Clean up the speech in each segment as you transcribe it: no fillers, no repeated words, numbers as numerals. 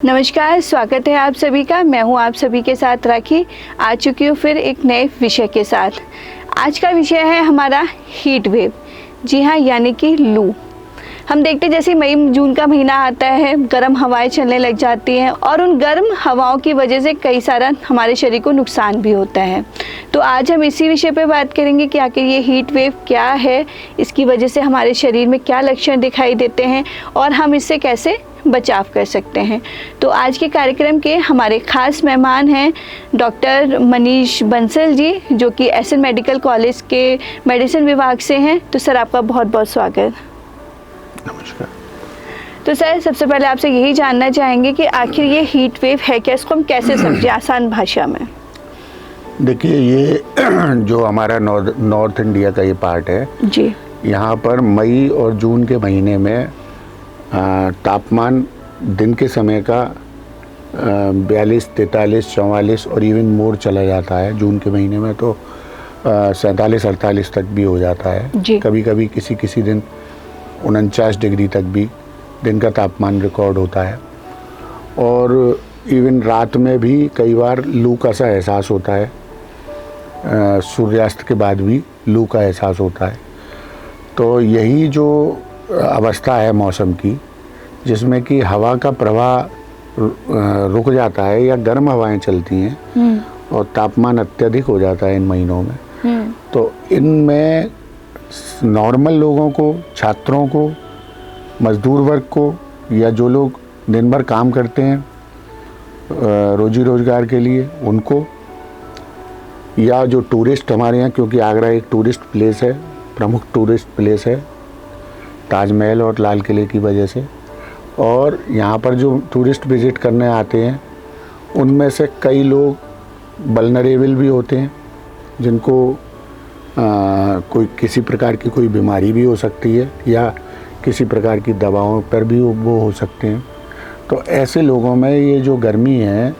नमस्कार, स्वागत है आप सभी का। मैं हूं आप सभी के साथ राखी। आ चुकी हूं फिर एक नए विषय के साथ। आज का विषय है हमारा हीट वेव। जी हां, यानी कि लू। हम देखते हैं जैसे मई जून का महीना आता है, गर्म हवाएं चलने लग जाती हैं और उन गर्म हवाओं की वजह से कई सारा हमारे शरीर को नुकसान भी होता है। तो आज हम इसी विषय पे बात करेंगे कि आखिर ये हीट वेव क्या है, इसकी वजह से हमारे शरीर में क्या लक्षण दिखाई देते हैं और हम इससे कैसे बचाव कर सकते हैं। तो आज के कार्यक्रम के हमारे खास मेहमान हैं डॉक्टर मनीष बंसल जी, जो कि एसएन मेडिकल कॉलेज के मेडिसिन विभाग से हैं। तो सर, आपका बहुत बहुत स्वागत। नमस्कार। तो सर, सबसे पहले आपसे यही जानना चाहेंगे कि आखिर ये हीट वेव है क्या, इसको हम कैसे समझें आसान भाषा में। देखिए, ये जो हमारा नॉर्थ इंडिया का ये पार्ट है जी, यहाँ पर मई और जून के महीने में तापमान दिन के समय का 42, 43, 44 और इवन मोर चला जाता है। जून के महीने में तो 47, 48 तक भी हो जाता है। कभी कभी किसी दिन 49 डिग्री तक भी दिन का तापमान रिकॉर्ड होता है। और इवन रात में भी कई बार लू का सा एहसास होता है। सूर्यास्त के बाद भी लू का एहसास होता है। तो यही जो अवस्था है मौसम की, जिसमें कि हवा का प्रवाह रुक जाता है या गर्म हवाएं चलती हैं और तापमान अत्यधिक हो जाता है इन महीनों में। तो इनमें नॉर्मल लोगों को, छात्रों को, मजदूर वर्ग को, या जो लोग दिन भर काम करते हैं रोजी रोजगार के लिए, उनको, या जो टूरिस्ट हमारे यहाँ, क्योंकि आगरा एक टूरिस्ट प्लेस है, प्रमुख टूरिस्ट प्लेस है ताजमहल और लाल किले की वजह से। और यहाँ पर जो टूरिस्ट विज़िट करने आते हैं उनमें से कई लोग वल्नरेबल भी होते हैं, जिनको कोई किसी प्रकार की कोई बीमारी भी हो सकती है या किसी प्रकार की दवाओं पर भी वो हो सकते हैं। तो ऐसे लोगों में ये जो गर्मी है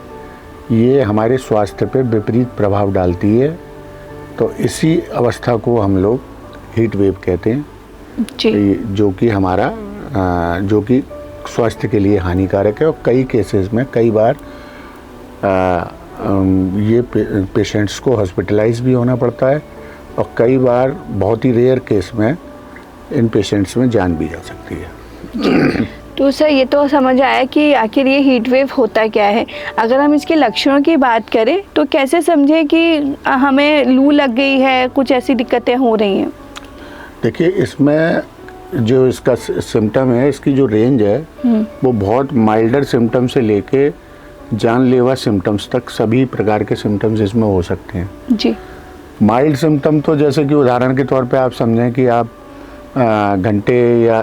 ये हमारे स्वास्थ्य पे विपरीत प्रभाव डालती है। तो इसी अवस्था को हम लोग हीट वेव कहते हैं जी। जो कि हमारा जो कि स्वास्थ्य के लिए हानिकारक है। और कई केसेस में कई बार ये पेशेंट्स को हॉस्पिटलाइज भी होना पड़ता है और कई बार बहुत ही रेयर केस में इन पेशेंट्स में जान भी जा सकती है। तो सर, ये तो समझ आया कि आखिर ये हीट वेव होता क्या है। अगर हम इसके लक्षणों की बात करें तो कैसे समझें कि हमें लू लग गई है, कुछ ऐसी दिक्कतें हो रही हैं। देखिए, इसमें जो इसका सिम्टम है, इसकी जो रेंज है वो बहुत माइल्डर सिम्टम से लेके जानलेवा सिम्टम्स तक सभी प्रकार के सिम्टम्स इसमें हो सकते हैं जी। माइल्ड सिम्टम तो जैसे कि उदाहरण के तौर पे आप समझें कि आप घंटे या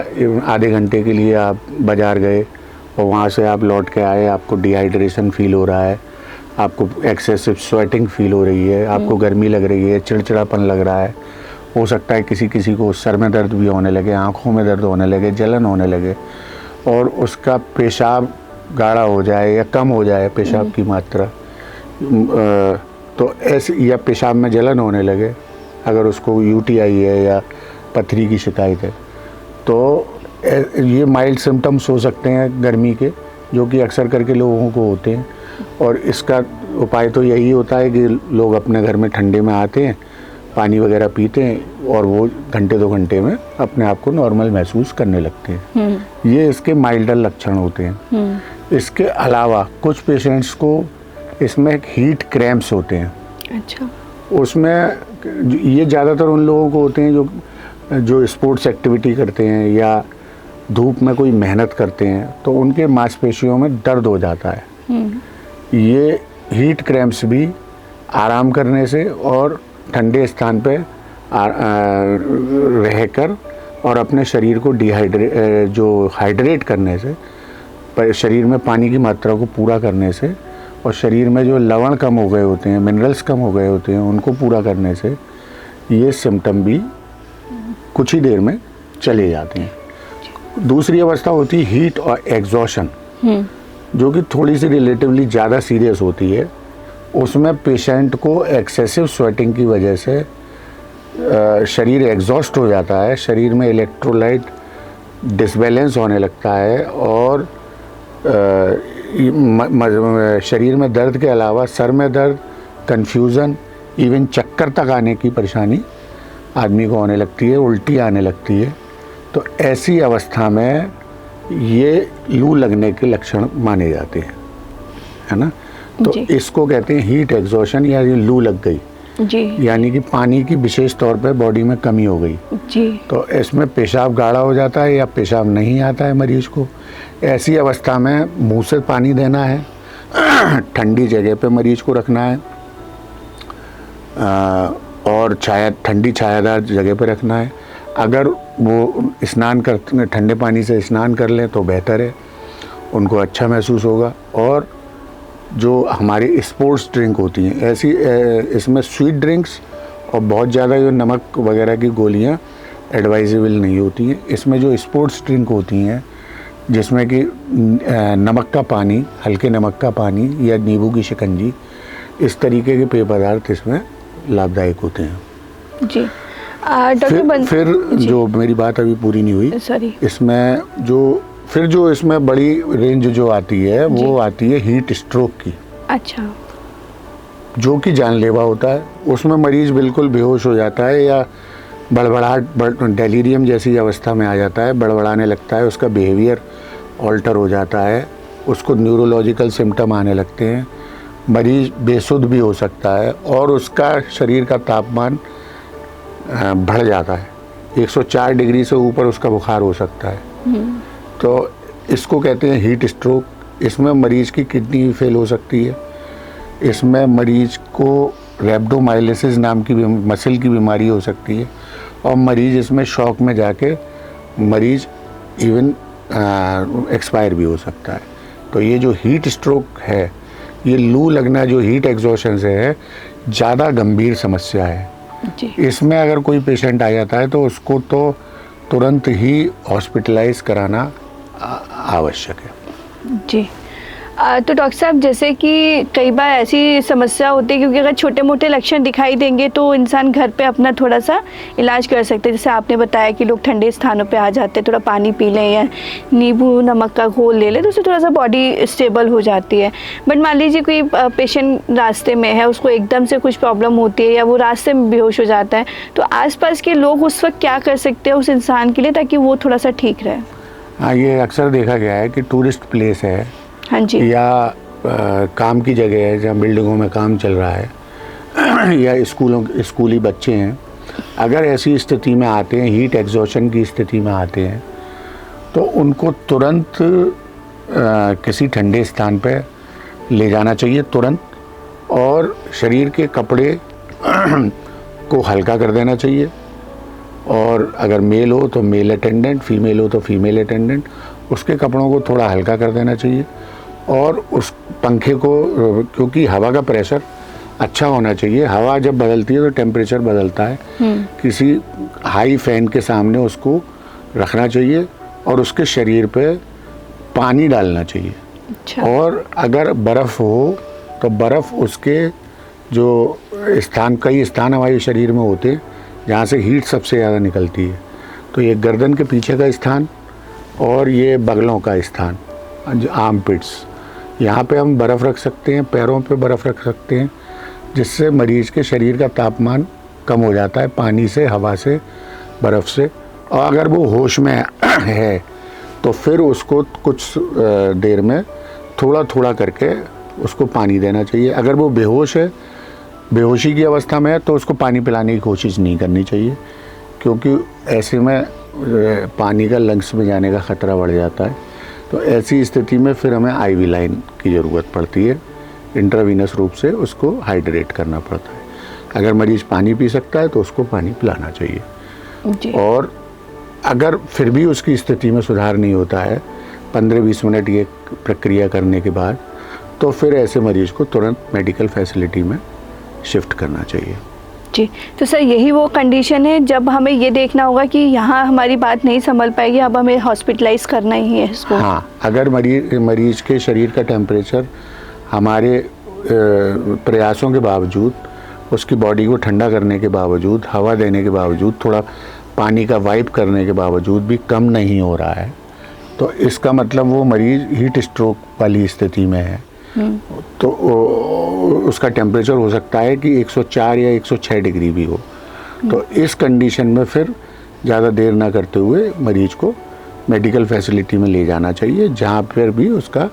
आधे घंटे के लिए आप बाज़ार गए और वहाँ से आप लौट के आए, आपको डिहाइड्रेशन फील हो रहा है, आपको एक्सेसिव स्वेटिंग फील हो रही है, आपको गर्मी लग रही है, चिड़चिड़ापन लग रहा है। हो सकता है किसी को सर में दर्द भी होने लगे, आँखों में दर्द होने लगे, जलन होने लगे और उसका पेशाब गाढ़ा हो जाए या कम हो जाए पेशाब की मात्रा। तो ऐसे, या पेशाब में जलन होने लगे अगर उसको यूटीआई है या पथरी की शिकायत है, तो ये माइल्ड सिम्टम्स हो सकते हैं गर्मी के, जो कि अक्सर करके लोगों को होते हैं। और इसका उपाय तो यही होता है कि लोग अपने घर में ठंडे में आते हैं, पानी वगैरह पीते हैं और वो घंटे 2 घंटे में अपने आप को नॉर्मल महसूस करने लगते हैं। ये इसके माइल्डर लक्षण होते हैं। इसके अलावा कुछ पेशेंट्स को इसमें हीट क्रैम्प्स होते हैं। अच्छा। उसमें ये ज़्यादातर उन लोगों को होते हैं जो स्पोर्ट्स एक्टिविटी करते हैं या धूप में कोई मेहनत करते हैं, तो उनके मांसपेशियों में दर्द हो जाता है। ये हीट क्रैम्प्स भी आराम करने से और ठंडे स्थान पे रहकर और अपने शरीर को हाइड्रेट करने से, शरीर में पानी की मात्रा को पूरा करने से और शरीर में जो लवण कम हो गए होते हैं, मिनरल्स कम हो गए होते हैं, उनको पूरा करने से ये सिम्टम भी कुछ ही देर में चले जाते हैं। दूसरी अवस्था होती है हीट और एग्जॉशन, जो कि थोड़ी सी रिलेटिवली ज़्यादा सीरियस होती है। उसमें पेशेंट को एक्सेसिव स्वेटिंग की वजह से शरीर एग्जॉस्ट हो जाता है, शरीर में इलेक्ट्रोलाइट डिसबैलेंस होने लगता है और शरीर में दर्द के अलावा सर में दर्द, कन्फ्यूज़न, इवन चक्कर तक आने की परेशानी आदमी को होने लगती है, उल्टी आने लगती है। तो ऐसी अवस्था में ये लू लगने के लक्षण माने जाते हैं, है ना। तो इसको कहते हैं हीट एग्जॉशन या ये लू लग गई जी, यानी कि पानी की विशेष तौर पे बॉडी में कमी हो गई जी। तो इसमें पेशाब गाढ़ा हो जाता है या पेशाब नहीं आता है मरीज को। ऐसी अवस्था में मुंह से पानी देना है, ठंडी जगह पे मरीज को रखना है और ठंडी छायादार जगह पे रखना है। अगर वो स्नान कर ठंडे पानी से स्नान कर लें तो बेहतर है, उनको अच्छा महसूस होगा। और जो हमारी स्पोर्ट्स ड्रिंक होती हैं ऐसी, इसमें स्वीट ड्रिंक्स और बहुत ज़्यादा जो नमक वगैरह की गोलियां एडवाइजेबल नहीं होती हैं। इसमें जो स्पोर्ट्स ड्रिंक होती हैं जिसमें कि नमक का पानी, हल्के नमक का पानी या नींबू की शिकंजी, इस तरीके के पेय पदार्थ इसमें लाभदायक होते हैं जी। फिर जो मेरी बात अभी पूरी नहीं हुई, सॉरी, इसमें जो इसमें बड़ी रेंज जो आती है वो आती है हीट स्ट्रोक की। अच्छा। जो कि जानलेवा होता है। उसमें मरीज बिल्कुल बेहोश हो जाता है या बड़बड़ाहट, डेलीरियम जैसी अवस्था में आ जाता है, बड़बड़ाने लगता है, उसका बिहेवियर ऑल्टर हो जाता है, उसको न्यूरोलॉजिकल सिम्टम आने लगते हैं, मरीज बेसुध भी हो सकता है और उसका शरीर का तापमान बढ़ जाता है। 104 डिग्री से ऊपर उसका बुखार हो सकता है। तो इसको कहते हैं हीट स्ट्रोक। इसमें मरीज की किडनी फेल हो सकती है। इसमें मरीज को रैप्डोमाइलिसिस नाम की मसल की बीमारी हो सकती है और मरीज इसमें शॉक में जाके मरीज इवन एक्सपायर भी हो सकता है। तो ये जो हीट स्ट्रोक है, ये लू लगना जो हीट एग्जॉशन से है, ज़्यादा गंभीर समस्या है जी। इसमें अगर कोई पेशेंट आ जाता है तो उसको तो तुरंत ही हॉस्पिटलाइज कराना आवश्यक है जी। तो डॉक्टर साहब, जैसे कि कई बार ऐसी समस्या होती है क्योंकि अगर छोटे मोटे लक्षण दिखाई देंगे तो इंसान घर पे अपना थोड़ा सा इलाज कर सकते हैं। जैसे आपने बताया कि लोग ठंडे स्थानों पे आ जाते हैं, थोड़ा पानी पी लें या नींबू नमक का घोल ले लें तो उससे थोड़ा सा बॉडी स्टेबल हो जाती है। बट मान लीजिए कोई पेशेंट रास्ते में है, उसको एकदम से कुछ प्रॉब्लम होती है या वो रास्ते में बेहोश हो जाता है, तो आसपास के लोग उस वक्त क्या कर सकते हैं उस इंसान के लिए ताकि वो थोड़ा सा ठीक रहे? हाँ, ये अक्सर देखा गया है कि टूरिस्ट प्लेस है, हाँ जी, या काम की जगह है जहाँ बिल्डिंगों में काम चल रहा है या स्कूली बच्चे हैं, अगर ऐसी स्थिति में आते हैं, हीट एग्जॉशन की स्थिति में आते हैं, तो उनको तुरंत किसी ठंडे स्थान पर ले जाना चाहिए तुरंत, और शरीर के कपड़े को हल्का कर देना चाहिए। और अगर मेल हो तो मेल अटेंडेंट, फीमेल हो तो फीमेल अटेंडेंट, उसके कपड़ों को थोड़ा हल्का कर देना चाहिए। और उस पंखे को, क्योंकि हवा का प्रेशर अच्छा होना चाहिए, हवा जब बदलती है तो टेम्परेचर बदलता है, किसी हाई फैन के सामने उसको रखना चाहिए और उसके शरीर पे पानी डालना चाहिए। अच्छा। और अगर बर्फ़ हो तो बर्फ़ उसके जो स्थान, कई स्थान हमारे शरीर में होते हैं जहाँ से हीट सबसे ज़्यादा निकलती है, तो ये गर्दन के पीछे का स्थान और ये बगलों का स्थान, आर्म पिट्स, यहाँ पे हम बर्फ़ रख सकते हैं, पैरों पे बर्फ़ रख सकते हैं, जिससे मरीज़ के शरीर का तापमान कम हो जाता है पानी से, हवा से, बर्फ़ से। और अगर वो होश में है तो फिर उसको कुछ देर में थोड़ा थोड़ा करके उसको पानी देना चाहिए। अगर वो बेहोश है, बेहोशी की अवस्था में है, तो उसको पानी पिलाने की कोशिश नहीं करनी चाहिए, क्योंकि ऐसे में पानी का लंग्स में जाने का ख़तरा बढ़ जाता है। तो ऐसी स्थिति में फिर हमें आईवी लाइन की ज़रूरत पड़ती है, इंट्रावीनस रूप से उसको हाइड्रेट करना पड़ता है। अगर मरीज़ पानी पी सकता है तो उसको पानी पिलाना चाहिए जी। और अगर फिर भी उसकी स्थिति में सुधार नहीं होता है 15-20 मिनट ये प्रक्रिया करने के बाद, तो फिर ऐसे मरीज़ को तुरंत मेडिकल फैसिलिटी में शिफ्ट करना चाहिए जी। तो सर, यही वो कंडीशन है जब हमें ये देखना होगा कि यहाँ हमारी बात नहीं संभल पाएगी, अब हमें हॉस्पिटलाइज करना ही है इसको। हाँ, अगर मरीज के शरीर का टेम्परेचर हमारे प्रयासों के बावजूद, उसकी बॉडी को ठंडा करने के बावजूद, हवा देने के बावजूद, थोड़ा पानी का वाइप करने के बावजूद भी कम नहीं हो रहा है, तो इसका मतलब वो मरीज हीट स्ट्रोक वाली स्थिति में है। तो उसका टेम्परेचर हो सकता है कि 104 या 106 डिग्री भी हो। तो इस कंडीशन में फिर ज़्यादा देर ना करते हुए मरीज को मेडिकल फैसिलिटी में ले जाना चाहिए, जहाँ पर भी उसका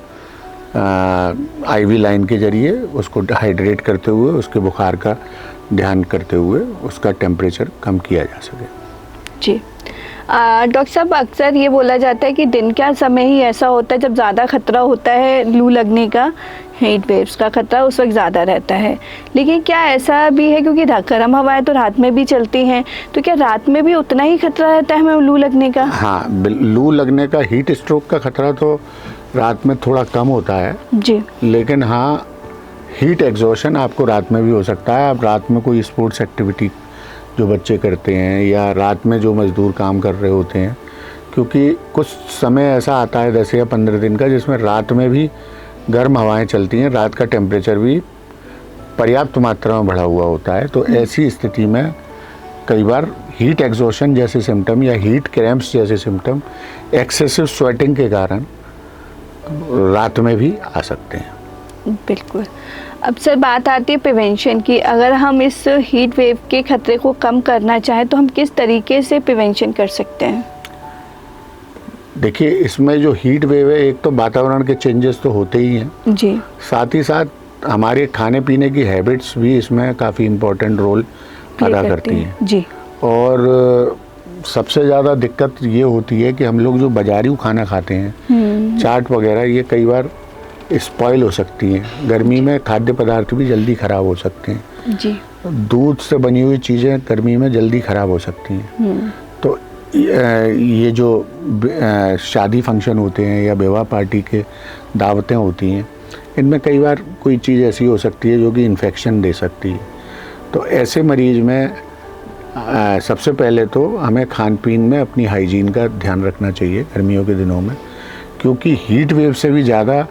आईवी लाइन के जरिए उसको हाइड्रेट करते हुए, उसके बुखार का ध्यान करते हुए उसका टेम्परेचर कम किया जा सके। जी डॉक्टर साहब, अक्सर ये बोला जाता है कि दिन का समय ही ऐसा होता है जब ज़्यादा खतरा होता है लू लगने का, हीट वेव्स का खतरा उस वक्त ज़्यादा रहता है। लेकिन क्या ऐसा भी है, क्योंकि गर्म हवाएं तो रात में भी चलती हैं, तो क्या रात में भी उतना ही खतरा रहता है हमें लू लगने का? हाँ, लू लगने का, हीट स्ट्रोक का खतरा तो रात में थोड़ा कम होता है जी, लेकिन हाँ, हीट एग्जॉशन आपको रात में भी हो सकता है। आप रात में कोई स्पोर्ट्स एक्टिविटी जो बच्चे करते हैं या रात में जो मज़दूर काम कर रहे होते हैं, क्योंकि कुछ समय ऐसा आता है 10 या 15 दिन का जिसमें रात में भी गर्म हवाएं चलती हैं, रात का टेम्परेचर भी पर्याप्त मात्रा में बढ़ा हुआ होता है। तो ऐसी स्थिति में कई बार हीट एग्जॉशन जैसे सिम्टम या हीट क्रैम्प्स जैसे सिम्टम एक्सेसिव स्वेटिंग के कारण रात में भी आ सकते हैं। बिल्कुल। अब सर बात आती है प्रिवेंशन की। अगर हम इस हीट वेव के खतरे को कम करना चाहें तो हम किस तरीके से प्रिवेंशन कर सकते हैं? देखिए, इसमें जो हीट वेव है, एक तो वातावरण के चेंजेस तो होते ही हैं जी, साथ ही साथ हमारे खाने पीने की हैबिट्स भी इसमें काफ़ी इम्पोर्टेंट रोल अदा करती हैं जी। और सबसे ज़्यादा दिक्कत ये होती है कि हम लोग जो बाजारी खाना खाते हैं, चाट वगैरह, ये कई बार स्पॉइल हो सकती हैं। गर्मी में खाद्य पदार्थ भी जल्दी ख़राब हो सकते हैं जी। दूध से बनी हुई चीज़ें गर्मी में जल्दी ख़राब हो सकती हैं। तो ये जो शादी फंक्शन होते हैं या विवाह पार्टी के दावतें होती हैं, इनमें कई बार कोई चीज़ ऐसी हो सकती है जो कि इन्फेक्शन दे सकती है। तो ऐसे मरीज में सबसे पहले तो हमें खान पीन में अपनी हाइजीन का ध्यान रखना चाहिए गर्मियों के दिनों में, क्योंकि हीट वेव से भी ज़्यादा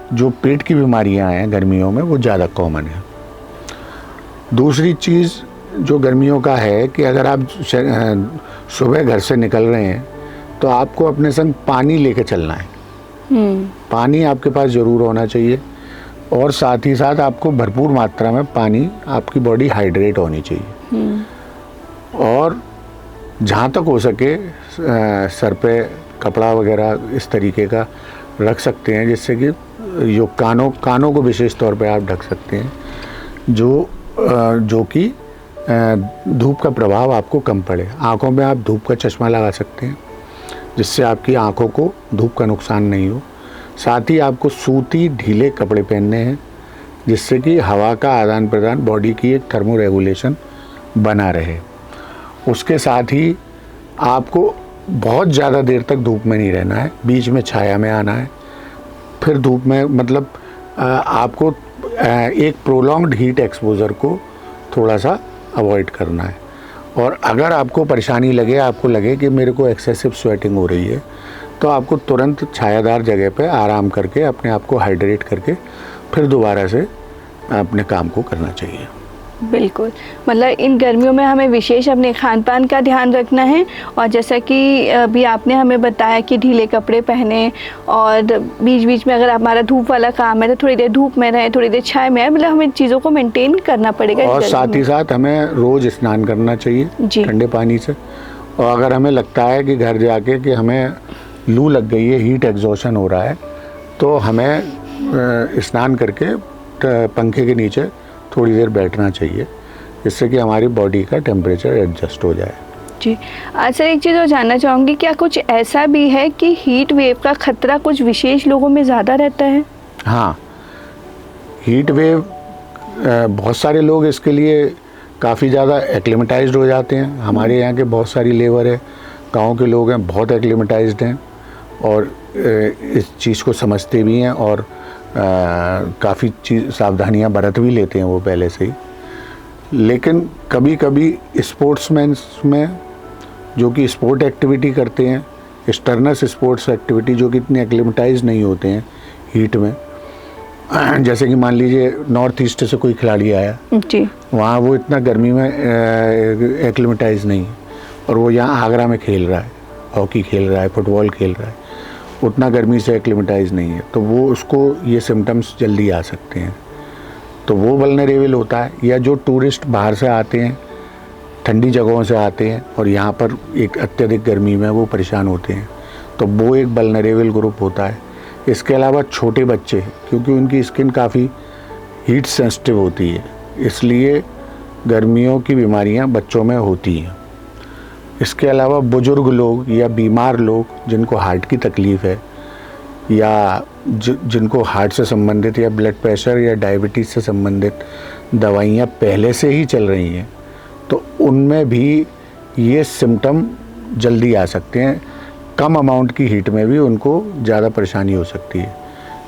जो पेट की बीमारियां हैं गर्मियों में वो ज़्यादा कॉमन है। दूसरी चीज़ जो गर्मियों का है कि अगर आप सुबह घर से निकल रहे हैं तो आपको अपने संग पानी लेके चलना है। पानी आपके पास ज़रूर होना चाहिए और साथ ही साथ आपको भरपूर मात्रा में पानी, आपकी बॉडी हाइड्रेट होनी चाहिए। और जहाँ तक हो सके सर पे कपड़ा वगैरह इस तरीके का रख सकते हैं जिससे कि जो कानों को विशेष तौर पे आप ढक सकते हैं, जो कि धूप का प्रभाव आपको कम पड़े। आँखों में आप धूप का चश्मा लगा सकते हैं जिससे आपकी आँखों को धूप का नुकसान नहीं हो। साथ ही आपको सूती ढीले कपड़े पहनने हैं जिससे कि हवा का आदान प्रदान, बॉडी की एक थर्मो रेगुलेशन बना रहे। उसके साथ ही आपको बहुत ज़्यादा देर तक धूप में नहीं रहना है, बीच में छाया में आना है, फिर धूप में, मतलब आपको एक प्रोलॉन्ग्ड हीट एक्सपोजर को थोड़ा सा अवॉइड करना है। और अगर आपको परेशानी लगे, आपको लगे कि मेरे को एक्सेसिव स्वेटिंग हो रही है, तो आपको तुरंत छायादार जगह पे आराम करके अपने आप को हाइड्रेट करके फिर दोबारा से अपने काम को करना चाहिए। बिल्कुल, मतलब इन गर्मियों में हमें विशेष अपने खान पान का ध्यान रखना है और जैसा कि अभी आपने हमें बताया कि ढीले कपड़े पहने और बीच बीच में अगर हमारा धूप वाला काम है तो थोड़ी देर धूप में रहें, थोड़ी देर छाया में, मतलब हमें चीज़ों को मेंटेन करना पड़ेगा। और साथ ही साथ हमें रोज़ स्नान करना चाहिए ठंडे पानी से। और अगर हमें लगता है कि घर जाके कि हमें लू लग गई है, हीट एग्जॉशन हो रहा है, तो हमें स्नान करके पंखे के नीचे थोड़ी देर बैठना चाहिए जिससे कि हमारी बॉडी का टेम्परेचर एडजस्ट हो जाए। जी सर, एक चीज़ और जानना चाहूँगी, क्या कुछ ऐसा भी है कि हीट वेव का खतरा कुछ विशेष लोगों में ज़्यादा रहता है? हाँ, हीट वेव बहुत सारे लोग इसके लिए काफ़ी ज़्यादा एक्लिमेटाइज्ड हो जाते हैं। हमारे यहाँ के बहुत सारी लेबर है, गांव के लोग हैं, बहुत एक्लिमेटाइज्ड हैं और इस चीज़ को समझते भी हैं और काफ़ी सावधानियां बरत भी लेते हैं वो पहले से ही। लेकिन कभी कभी स्पोर्ट्समैन में जो कि स्पोर्ट एक्टिविटी करते हैं, स्टर्नस स्पोर्ट्स एक्टिविटी, जो कि इतने एक्लिमेटाइज नहीं होते हैं हीट में, जैसे कि मान लीजिए नॉर्थ ईस्ट से कोई खिलाड़ी आया जी, वहाँ वो इतना गर्मी में एक्लिमेटाइज नहीं और वो यहाँ आगरा में खेल रहा है, हॉकी खेल रहा है, फुटबॉल खेल रहा है, उतना गर्मी से एक्लिमेटाइज नहीं है, तो वो उसको ये सिम्टम्स जल्दी आ सकते हैं, तो वो वल्नरेबल होता है। या जो टूरिस्ट बाहर से आते हैं, ठंडी जगहों से आते हैं और यहाँ पर एक अत्यधिक गर्मी में वो परेशान होते हैं, तो वो एक वल्नरेबल ग्रुप होता है। इसके अलावा छोटे बच्चे, क्योंकि उनकी स्किन काफ़ी हीट सेंसिटिव होती है, इसलिए गर्मियों की बीमारियाँ बच्चों में होती हैं। इसके अलावा बुजुर्ग लोग या बीमार लोग जिनको हार्ट की तकलीफ़ है, या जिनको हार्ट से संबंधित या ब्लड प्रेशर या डायबिटीज़ से संबंधित दवाइयाँ पहले से ही चल रही हैं, तो उनमें भी ये सिम्टम जल्दी आ सकते हैं। कम अमाउंट की हीट में भी उनको ज़्यादा परेशानी हो सकती है,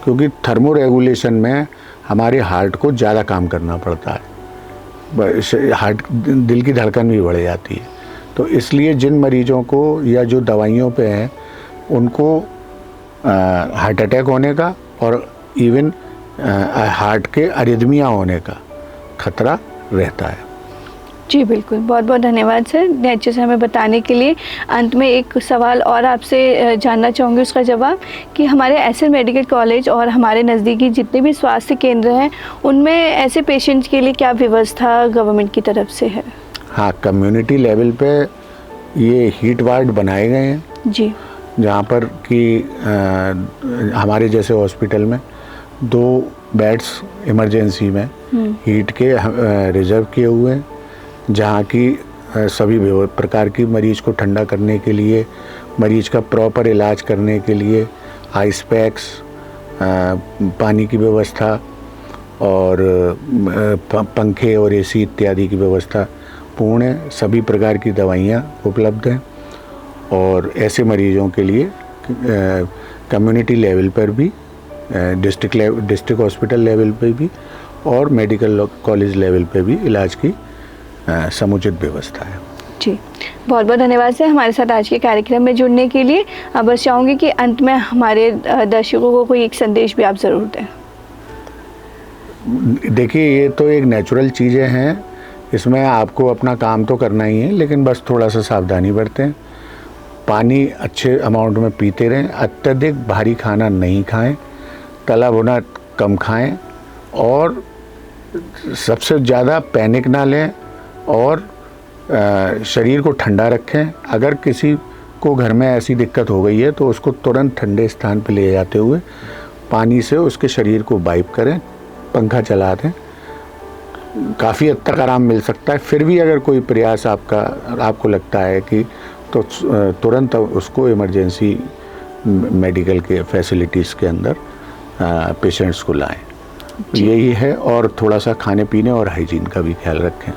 क्योंकि थर्मो रेगुलेशन में हमारे हार्ट को ज़्यादा काम करना पड़ता है, हार्ट दिल की धड़कन भी बढ़ जाती है। तो इसलिए जिन मरीजों को या जो दवाइयों पे हैं उनको हार्ट अटैक होने का और इवन हार्ट के अरिदमिया होने का खतरा रहता है। जी बिल्कुल, बहुत बहुत धन्यवाद सर इतने अच्छे से हमें बताने के लिए। अंत में एक सवाल और आपसे जानना चाहूँगी उसका जवाब, कि हमारे एसएल मेडिकल कॉलेज और हमारे नज़दीकी जितने भी स्वास्थ्य केंद्र हैं उनमें ऐसे पेशेंट्स के लिए क्या व्यवस्था गवर्नमेंट की तरफ से है? हाँ, कम्युनिटी लेवल पे ये हीट वार्ड बनाए गए हैं जी, जहाँ पर कि हमारे जैसे हॉस्पिटल में 2 बेड्स इमरजेंसी में हीट के रिजर्व किए हुए हैं, जहाँ की सभी प्रकार की मरीज को ठंडा करने के लिए, मरीज का प्रॉपर इलाज करने के लिए आइस पैक्स, पानी की व्यवस्था और पंखे और एसी इत्यादि की व्यवस्था पूर्ण है। सभी प्रकार की दवाइयाँ उपलब्ध हैं और ऐसे मरीजों के लिए कम्युनिटी लेवल पर भी, डिस्ट्रिक्ट हॉस्पिटल लेवल पर भी और मेडिकल कॉलेज लेवल पर भी इलाज की समुचित व्यवस्था है। जी बहुत बहुत धन्यवाद सर हमारे साथ आज के कार्यक्रम में जुड़ने के लिए। अब बस चाहूँगी कि अंत में हमारे दर्शकों को कोई एक संदेश भी आप ज़रूर दें। देखिए, ये तो एक नेचुरल चीज़ें हैं, इसमें आपको अपना काम तो करना ही है, लेकिन बस थोड़ा सा सावधानी बरतें, पानी अच्छे अमाउंट में पीते रहें, अत्यधिक भारी खाना नहीं खाएं, तला भुना कम खाएं और सबसे ज़्यादा पैनिक ना लें और शरीर को ठंडा रखें। अगर किसी को घर में ऐसी दिक्कत हो गई है तो उसको तुरंत ठंडे स्थान पर ले जाते हुए पानी से उसके शरीर को वाइप करें, पंखा चला दें, काफ़ी हद तक आराम मिल सकता है। फिर भी अगर कोई प्रयास आपको लगता है कि तो तुरंत उसको इमरजेंसी मेडिकल के फैसिलिटीज़ के अंदर पेशेंट्स को लाएं। यही है, और थोड़ा सा खाने पीने और हाइजीन का भी ख्याल रखें।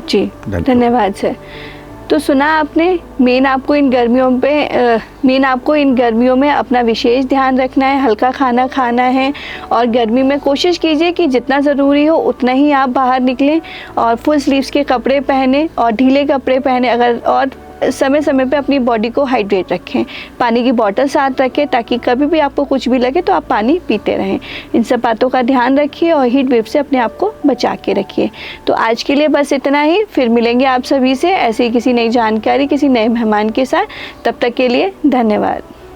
जी धन्यवाद सर। तो सुना आपने, मेन आपको इन गर्मियों में अपना विशेष ध्यान रखना है, हल्का खाना खाना है और गर्मी में कोशिश कीजिए कि जितना ज़रूरी हो उतना ही आप बाहर निकलें और फुल स्लीव्स के कपड़े पहने और ढीले कपड़े पहने, अगर और समय समय पे अपनी बॉडी को हाइड्रेट रखें, पानी की बोतल साथ रखें ताकि कभी भी आपको कुछ भी लगे तो आप पानी पीते रहें। इन सब बातों का ध्यान रखिए और हीट वेव से अपने आप को बचा के रखिए। तो आज के लिए बस इतना ही, फिर मिलेंगे आप सभी से ऐसे ही किसी नई जानकारी, किसी नए मेहमान के साथ। तब तक के लिए धन्यवाद।